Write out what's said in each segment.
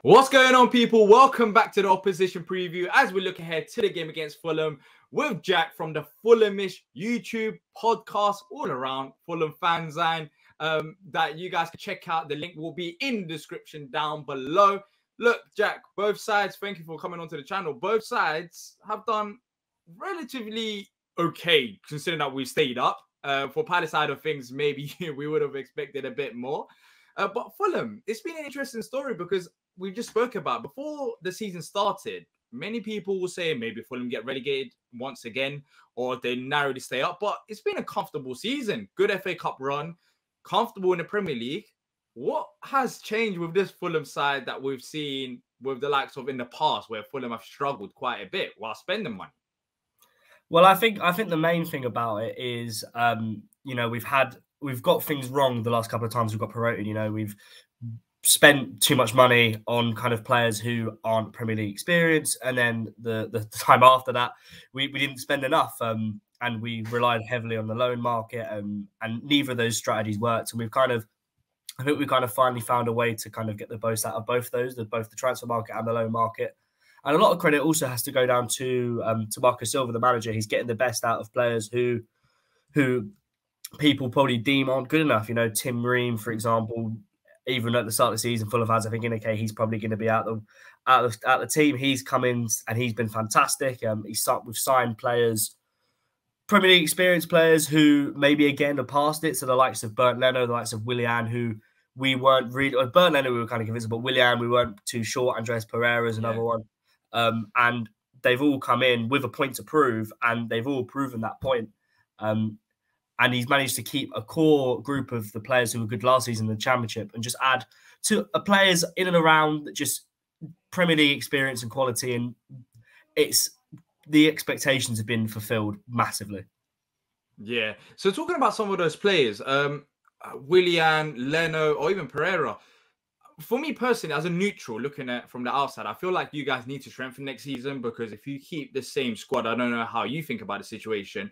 What's going on, people? Welcome back to the opposition preview as we look ahead to the game against Fulham with Jack from the Fulhamish YouTube podcast, all around Fulham fanzine that you guys can check out. The link will be in the description down below. Look, Jack, both sides, thank you for coming onto the channel. Both sides have done relatively okay, considering that we stayed up. For Palace side of things, maybe we would have expected a bit more. But Fulham, it's been an interesting story because we just spoke about before the season started. Many people will say maybe Fulham get relegated once again, or they narrowly stay up. But it's been a comfortable season, good FA Cup run, comfortable in the Premier League. What has changed with this Fulham side that we've seen with the likes of in the past, where Fulham have struggled quite a bit while spending money? Well, I think the main thing about it is, we've got things wrong the last couple of times we've got promoted. We've spent too much money on kind of players who aren't Premier League experienced, and then the time after that, we didn't spend enough, and we relied heavily on the loan market, and neither of those strategies worked. And I think we kind of finally found a way to kind of get the most out of both those, both the transfer market and the loan market. And a lot of credit also has to go down to Marco Silva, the manager. He's getting the best out of players who people probably deem aren't good enough. Tim Ream, for example, even at the start of the season, full of ads, I think indicate he's probably going to be out the team. He's come in and he's been fantastic. We've signed players, Premier League experienced players who maybe again are past it. So the likes of Bernd Leno, the likes of Willian, who we weren't really. Bernd Leno we were kind of convinced, but Willian we weren't too sure. Andreas Pereira is another one. And they've all come in with a point to prove, and they've all proven that point. And he's managed to keep a core group of the players who were good last season in the Championship and just add to players in and around just Premier League experience and quality. And the expectations have been fulfilled massively. Yeah. So talking about some of those players, Willian, Leno, or even Pereira, for me personally, as a neutral looking at from the outside, I feel like you guys need to strengthen next season, because if you keep the same squad, I don't know how you think about the situation.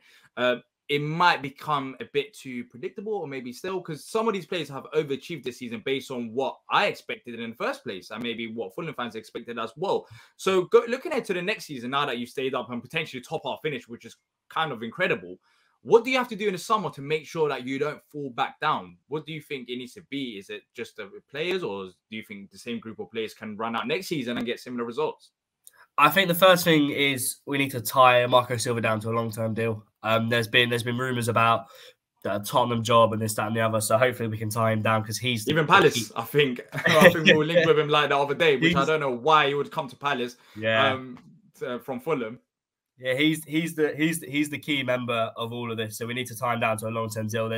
It might become a bit too predictable, or maybe still, because some of these players have overachieved this season based on what I expected in the first place, and maybe what Fulham fans expected as well. So looking ahead to the next season, now that you've stayed up and potentially top half finish, which is kind of incredible, what do you have to do in the summer to make sure that you don't fall back down? What do you think it needs to be? Is it just the players, or do you think the same group of players can run out next season and get similar results? I think the first thing is we need to tie Marco Silva down to a long-term deal. There's been rumours about the Tottenham job and this, that, and the other. So hopefully we can tie him down, because he's even Palace. I think we were linked with him like the other day, which I don't know why he would come to Palace. Yeah, from Fulham. Yeah, he's the key member of all of this. So we need to tie him down to a long-term deal.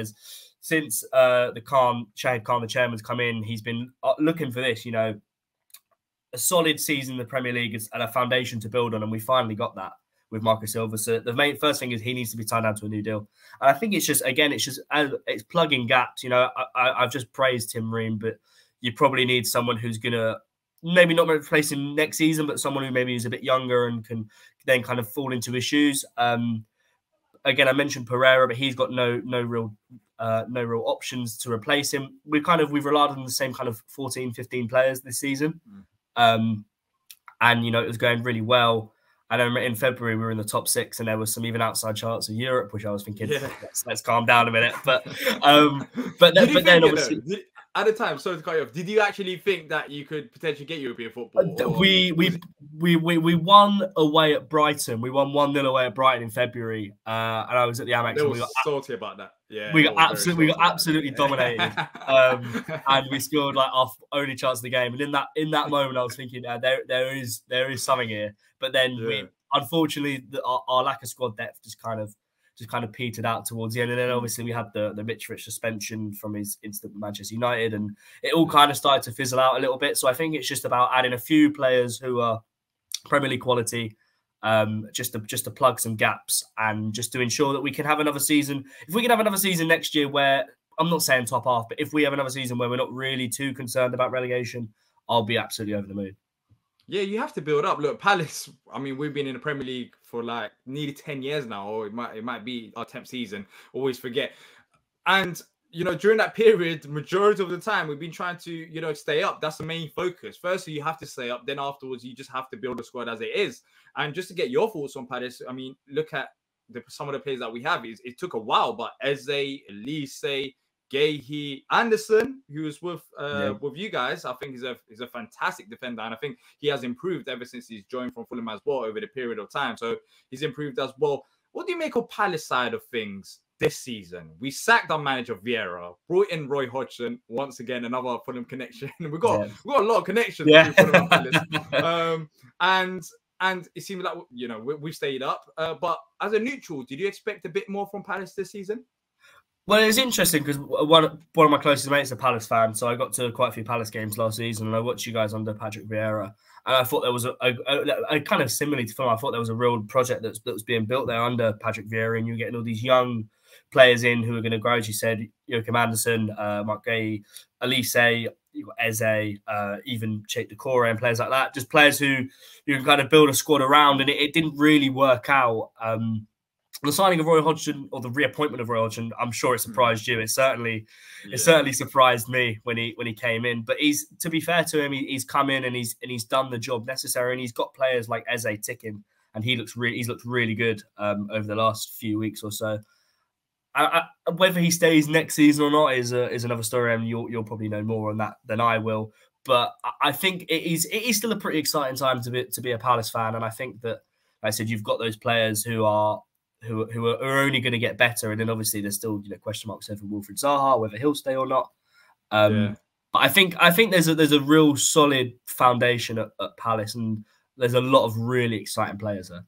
Since Shahid Khan, the chairman's come in, he's been looking for this. A solid season in the Premier League and a foundation to build on, and we finally got that with Marco Silva. So the first thing is he needs to be tied down to a new deal. And I think it's plugging gaps. I've just praised Tim Ream, but you probably need someone who's gonna maybe not replace him next season, but someone who maybe is a bit younger and can then kind of fall into his shoes. Again, I mentioned Pereira, but he's got no real options to replace him. We've relied on the same kind of 14, 15 players this season. And it was going really well. And then in February we were in the top 6, and there was some even outside charts of Europe, which I was thinking, let's calm down a minute. But then obviously at the time, sorry to cut you off, did you actually think that you could potentially get European football? We won away at Brighton. We won 1-0 away at Brighton in February, and I was at the Amex. They were salty about that. Yeah, we got absolutely dominated, and we scored like our only chance of the game. And in that moment, I was thinking, there is something here. But then we unfortunately our lack of squad depth just kind of petered out towards the end. And then obviously we had the Mitrovic suspension from his incident with Manchester United, and it all kind of started to fizzle out a little bit. So I think it's just about adding a few players who are Premier League quality, just to plug some gaps, and just to ensure that we can have another season. If we can have another season next year where, I'm not saying top half, but if we have another season where we're not really too concerned about relegation, I'll be absolutely over the moon. Yeah, you have to build up. Look, Palace, I mean, we've been in the Premier League for like nearly 10 years now, or it might be our 10th season. Always forget. And during that period, majority of the time, we've been trying to, stay up. That's the main focus. Firstly, you have to stay up. Then afterwards, you just have to build a squad as it is. And just to get your thoughts on Palace, I mean, look at some of the players that we have. It took a while, but Eze, Elise, Gahey, Anderson, who was with you guys, I think he's a fantastic defender, and I think he has improved ever since he's joined from Fulham as well over the period of time. So he's improved as well. What do you make of Palace side of things this season? We sacked our manager Vieira, brought in Roy Hodgson, once again another Fulham connection. We've got a lot of connections between Fulham and Palace. And it seems like we've stayed up. But as a neutral, did you expect a bit more from Palace this season? Well, it was interesting because one of my closest mates is a Palace fan, so I got to quite a few Palace games last season, and I watched you guys under Patrick Vieira, and I thought there was a kind of similarly to Fulham. I thought there was a real project that was being built there under Patrick Vieira, and you're getting all these young players in who are going to grow, as you said, Joachim Anderson, Mark Gay, Elise, you've got Eze, even Cheick Doucouré and players like that. Just players who you can kind of build a squad around, and it didn't really work out. The signing of Roy Hodgson, or the reappointment of Roy Hodgson, I'm sure it surprised you. It certainly surprised me when he came in. But to be fair to him, he's come in and he's done the job necessary, and he's got players like Eze ticking, and he's looked really good over the last few weeks or so. Whether he stays next season or not is another story, and you'll probably know more on that than I will. But I think it is still a pretty exciting time to be a Palace fan, and I think that, like I said, you've got those players who are only going to get better, and then obviously there's still question marks over Wilfried Zaha, whether he'll stay or not. But I think there's a real solid foundation at Palace, and there's a lot of really exciting players there.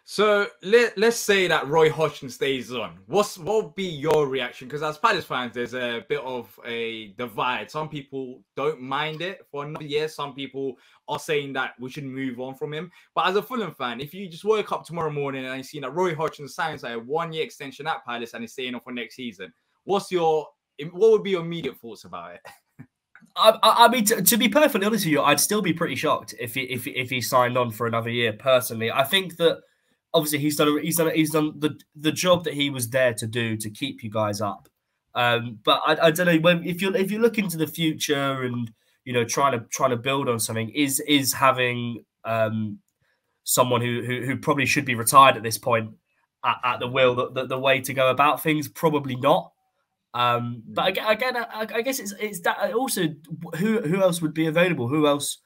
So let's say that Roy Hodgson stays on. What will be your reaction? Because as Palace fans, there's a bit of a divide. Some people don't mind it for another year. Some people are saying that we should move on from him. But as a Fulham fan, if you just woke up tomorrow morning and you see that Roy Hodgson signs a 1-year extension at Palace and is staying on for next season, what would be your immediate thoughts about it? I mean, to be perfectly honest with you, I'd still be pretty shocked if he signed on for another year. Personally, I think that obviously he's done the job that he was there to do to keep you guys up. But I don't know, if you look into the future and trying to build on something, is having someone who probably should be retired at this point at the wheel the way to go about things? Probably not. But again, I guess it's that also who else would be available? Who else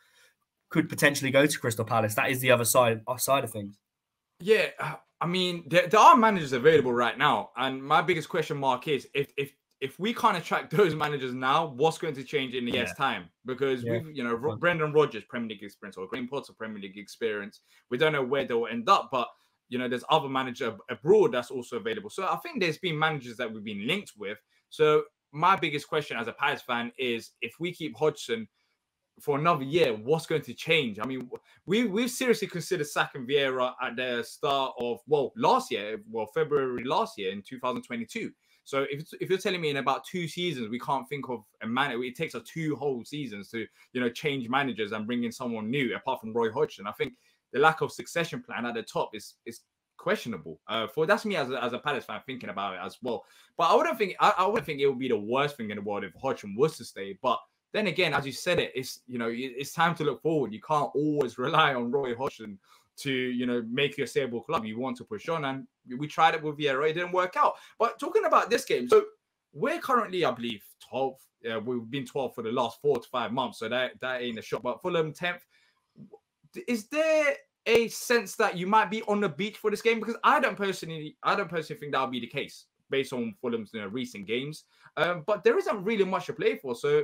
could potentially go to Crystal Palace? That is the other side of things. Yeah, I mean, there are managers available right now, and my biggest question mark is if we can't attract those managers now, what's going to change in a year's time? Because we've, Brendan Rodgers, Premier League experience, or Graham Potter, Premier League experience. We don't know where they'll end up, but there's other managers abroad that's also available. So I think there's been managers that we've been linked with. So my biggest question as a Palace fan is, if we keep Hodgson for another year, what's going to change? I mean, we've seriously considered sacking Vieira at the start of February last year in 2022. So if you're telling me in about 2 seasons we can't think of a manager, it takes us 2 whole seasons to change managers and bring in someone new apart from Roy Hodgson. I think the lack of succession plan at the top is questionable. That's me as a Palace fan thinking about it as well. But I wouldn't think it would be the worst thing in the world if Hodgson was to stay. But then again, as you said, it's time to look forward. You can't always rely on Roy Hodgson to make your stable club. You want to push on, and we tried it with Vieira. It didn't work out. But talking about this game, so we're currently, I believe, 12th. We've been 12th for the last 4 to 5 months, so that ain't a shock. But Fulham 10th. Is there a sense that you might be on the beach for this game? Because I don't personally think that'll be the case based on Fulham's recent games. But there isn't really much to play for. So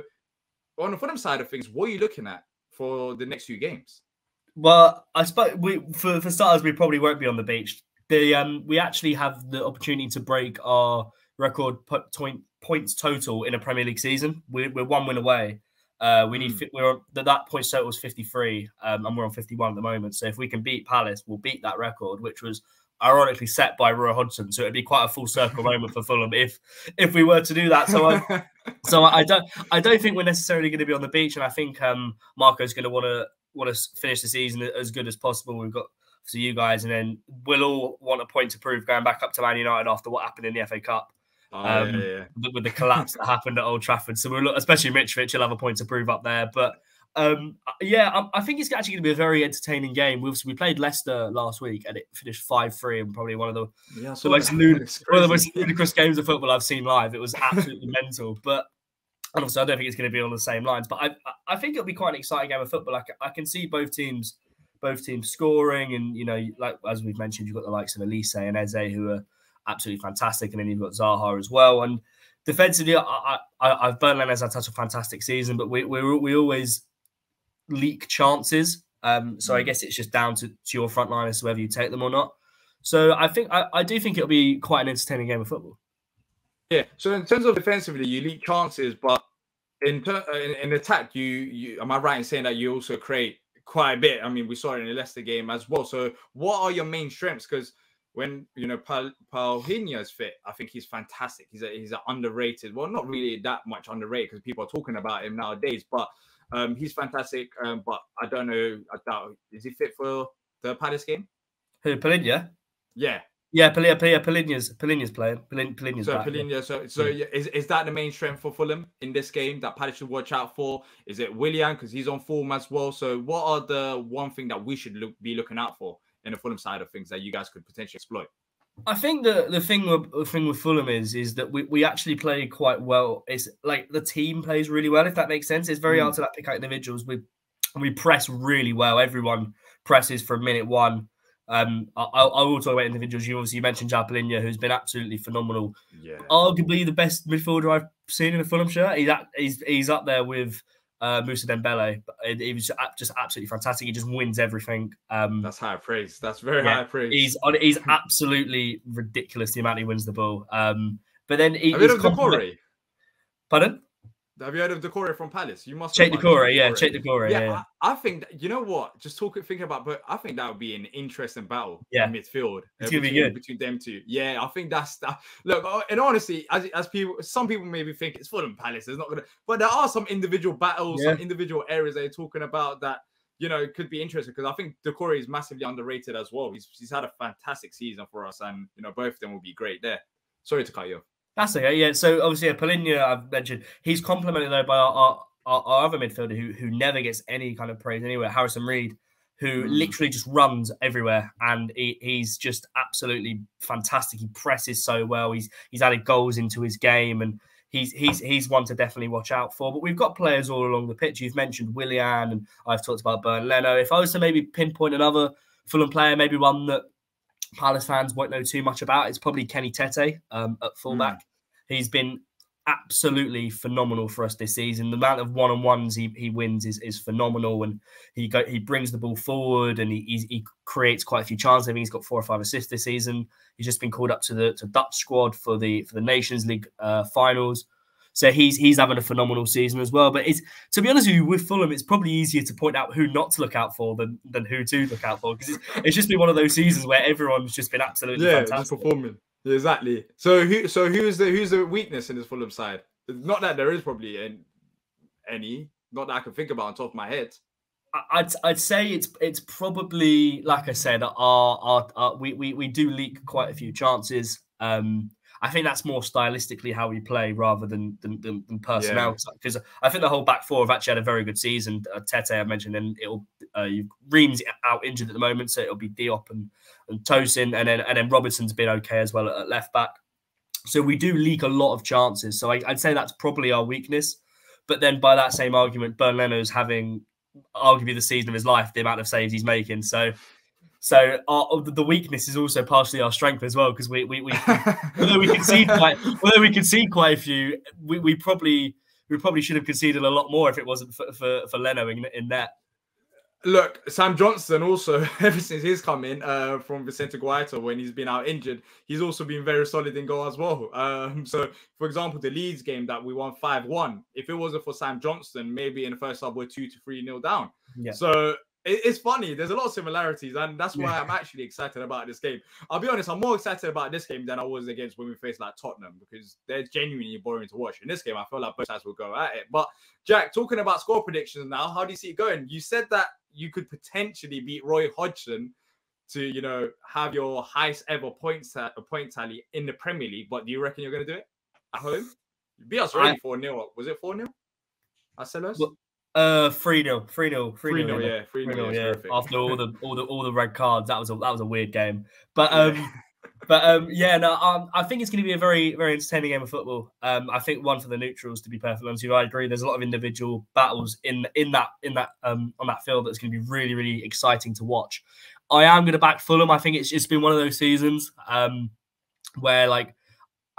on the Fulham side of things, what are you looking at for the next few games? Well, I suppose for starters, we probably won't be on the beach. We actually have the opportunity to break our record points total in a Premier League season. We're 1 win away. That points total was 53, and we're on 51 at the moment. So if we can beat Palace, we'll beat that record, which was ironically set by Roy Hodgson. So it'd be quite a full circle moment for Fulham if we were to do that. So I don't think we're necessarily going to be on the beach, and I think Marco's going to want to finish the season as good as possible. We've got you guys, and then we'll all want a point to prove going back up to Man United after what happened in the FA Cup. Oh, yeah. with the collapse that happened at Old Trafford. So we're especially Mitrovic, he'll have a point to prove up there. But I think it's actually going to be a very entertaining game. We played Leicester last week and it finished 5-3, and probably one of the most ludicrous games of football I've seen live. It was absolutely mental. But obviously, I don't think it's going to be on the same lines. But I think it'll be quite an exciting game of football. I can see both teams scoring, and like as we've mentioned, you've got the likes of Elise and Eze who are absolutely fantastic, and then you've got Zaha as well. And defensively, I've Burnley has had such a fantastic season, but we always leak chances. So I guess it's just down to your front line as to whether you take them or not. So I do think it'll be quite an entertaining game of football. Yeah. So in terms of defensively, you leak chances, but in attack, you am I right in saying that you also create quite a bit? I mean, we saw it in the Leicester game as well. So what are your main strengths? Because when Paulinho is fit, I think he's fantastic. He's an underrated. Well, not really that much underrated because people are talking about him nowadays. But he's fantastic. But I don't know. I doubt is he fit for the Palace game? Who, Paulinho? Yeah. Yeah, Paulinho's playing. Paulinho's So back, Paulinho, so is that the main strength for Fulham in this game that Palace should watch out for? Is it Willian because he's on form as well? So what are the one thing that we should be looking out for in the Fulham side of things that you guys could potentially exploit? I think the thing with Fulham is that we actually play quite well. It's like the team plays really well, if that makes sense. It's very hard to pick out individuals. We press really well. Everyone presses from minute one. I will talk about individuals. You mentioned João Palhinha, who's been absolutely phenomenal. Yeah, arguably the best midfielder I've seen in a Fulham shirt. He's up there with Moussa Dembele. He was just absolutely fantastic. He just wins everything. That's high praise. That's very high praise. He's absolutely ridiculous the amount he wins the ball. But then have you heard of Doucouré? Pardon? Have you heard of Doucouré from Palace? You must. Cheikh Doucouré, yeah, Cheikh Doucouré. Yeah, I think you know what. Just thinking about, but I think that would be an interesting battle in midfield. It's gonna be good between them two. Yeah, I think that's that. Look, and honestly, as people, some people maybe think it's Fulham Palace. It's not gonna, but there are some individual battles, some individual areas they're talking about that could be interesting because I think Doucouré is massively underrated as well. He's had a fantastic season for us, and both of them will be great there. Sorry to cut you off. That's okay, yeah. So obviously, Paulinho, I've mentioned, he's complemented though by our other midfielder who never gets any kind of praise anywhere, Harrison Reed, who literally just runs everywhere, and he's just absolutely fantastic. He presses so well. He's added goals into his game, and he's one to definitely watch out for. But we've got players all along the pitch. You've mentioned Willian, and I've talked about Bernd Leno. If I was to maybe pinpoint another Fulham player, maybe one that Palace fans won't know too much about, it's probably Kenny Tete at fullback. He's been absolutely phenomenal for us this season. The amount of one-on-ones he wins is phenomenal, and he brings the ball forward, and he creates quite a few chances. I think he's got 4 or 5 assists this season. He's just been called up to the Dutch squad for the Nations League finals. So he's having a phenomenal season as well. But to be honest with you, with Fulham, it's probably easier to point out who not to look out for than who to look out for, because it's just been one of those seasons where everyone's just been absolutely fantastic. Just performing. Yeah, exactly. So who's the weakness in this Fulham side? Not that there is probably any, not that I can think about on top of my head. I'd say it's probably, like I said, we do leak quite a few chances. I think that's more stylistically how we play rather than personnel. Because I think the whole back four have actually had a very good season. Tete, I mentioned, and Ream's out injured at the moment, so it'll be Diop and Tosin, and then Robertson's been okay as well at left back. So we do leak a lot of chances. So I'd say that's probably our weakness. But then by that same argument, Bernd Leno's having arguably the season of his life, the amount of saves he's making. So the weakness is also partially our strength as well, because we although we concede quite a few, we probably should have conceded a lot more if it wasn't for Leno in that. Look, Sam Johnstone also, ever since he's come in from Vicente Guaita when he's been out injured, he's also been very solid in goal as well. So, for example, the Leeds game that we won 5-1, if it wasn't for Sam Johnstone, maybe in the first half we're 2-3-0 down. Yeah. So it's funny. There's a lot of similarities, and that's why I'm actually excited about this game. I'll be honest, I'm more excited about this game than I was against when we faced like Tottenham, because they're genuinely boring to watch. In this game, I feel like both sides will go at it. But Jack, talking about score predictions now, how do you see it going? You said that you could potentially beat Roy Hodgson to, have your highest ever point tally in the Premier League, but do you reckon you're going to do it? at home. You beat us already 4-0. Was it 4-0? I said us. 3-0, 3-0, 3-0, yeah, 3-0, yeah. terrific. After all the red cards, that was a weird game. But yeah, no, I think it's going to be a very, very entertaining game of football. I think one for the neutrals, to be perfectly honest with you. I agree. There's a lot of individual battles on that field that's going to be really, really exciting to watch. I am going to back Fulham. I think it's been one of those seasons where like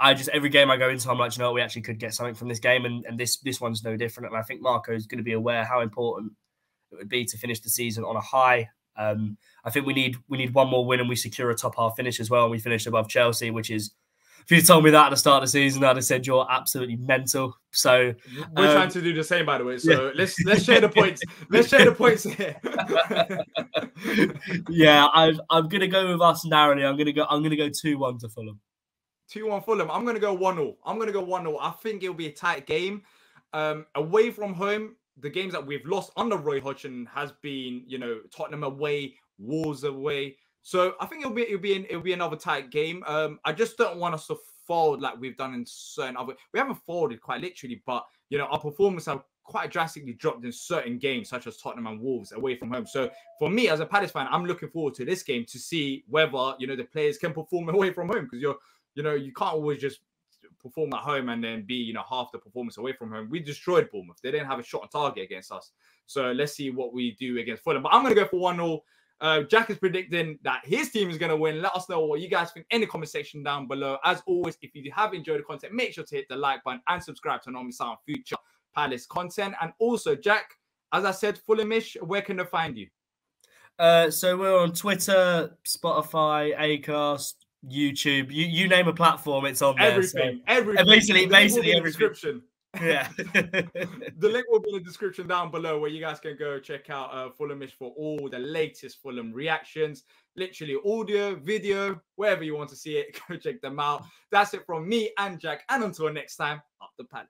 every game I go into, I'm like, you know, we actually could get something from this game, and this one's no different. And I think Marco is going to be aware how important it would be to finish the season on a high. I think we need one more win and we secure a top half finish as well. And we finish above Chelsea, which is, if you told me that at the start of the season, I'd have said you're absolutely mental. So we're trying to do the same, by the way. So yeah. let's share the points. Let's share the points here. Yeah, I'm gonna go with us narrowly. I'm gonna go 2-1 to Fulham. 2-1 Fulham. I'm gonna go 1-0. I think it'll be a tight game. Away from home, the games that we've lost under Roy Hodgson has been, you know, Tottenham away, Wolves away. So I think it'll be another tight game. I just don't want us to fold like we've done in certain other. We haven't folded quite literally, but you know, our performance have quite drastically dropped in certain games, such as Tottenham and Wolves away from home. So for me, as a Palace fan, I'm looking forward to this game to see whether, you know, the players can perform away from home, because you can't always just perform at home and then be, you know, half the performance away from home. We destroyed Bournemouth. They didn't have a shot on target against us. So let's see what we do against Fulham. But I'm going to go for 1-0. Jack is predicting that his team is going to win. Let us know what you guys think in the comment section down below. As always, if you have enjoyed the content, make sure to hit the like button and subscribe to Normally Sound future Palace content. And also, Jack, as I said, Fulhamish, where can they find you? So we're on Twitter, Spotify, Acast, YouTube, you name a platform, it's on there. Everything. Basically everything. Description. Yeah. The link will be in the description down below, where you guys can go check out Fulhamish for all the latest Fulham reactions, literally audio, video, wherever you want to see it. Go check them out. That's it from me and Jack, and until next time, up the Palace.